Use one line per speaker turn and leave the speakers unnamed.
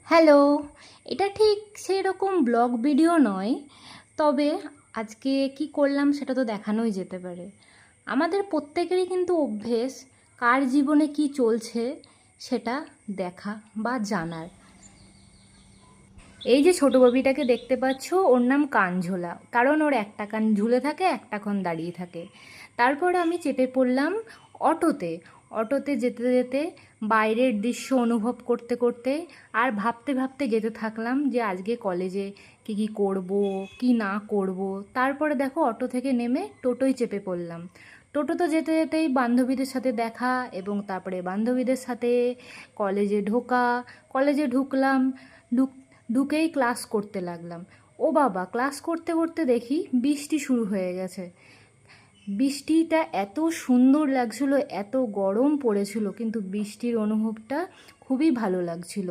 Hello. এটা ঠিক সেই রকম ব্লগ ভিডিও নয়, তবে আজকে কি করলাম সেটা তো দেখানোই যেতে পারে। আমাদের প্রত্যেকেরই কিন্তু অভ্যেস কার জীবনে কি চলছে সেটা দেখা বা জানার। এই যে ছোট বেবিটাকে দেখতে পাচ্ছ, ওর নাম কানঝোলা, কারণ ওর একটা কান ঝুলে থাকে, একটা কান দাঁড়িয়ে থাকে। তারপর আমি চেপে পড়লাম অটোতে। অটোতে যেতে যেতে বাইরের দৃশ্য অনুভব করতে করতে আর ভাবতে ভাবতে যেতে থাকলাম যে আজকে কলেজে কী কী করব কি না করব। তারপরে দেখো অটো থেকে নেমে টোটোয় চেপে পড়লাম। টোটোতে যেতে যেতেই বান্ধবীদের সাথে দেখা, এবং তারপরে বান্ধবীদের সাথে কলেজে ঢোকা। কলেজে ঢুকলাম, ঢুকেই ক্লাস করতে লাগলাম। ও বাবা, ক্লাস করতে করতে দেখি বৃষ্টি শুরু হয়ে গেছে। বৃষ্টিটা এত সুন্দর লাগছিল, এত গরম পড়েছিল, কিন্তু বৃষ্টির অনুভবটা খুবই ভালো লাগছিল।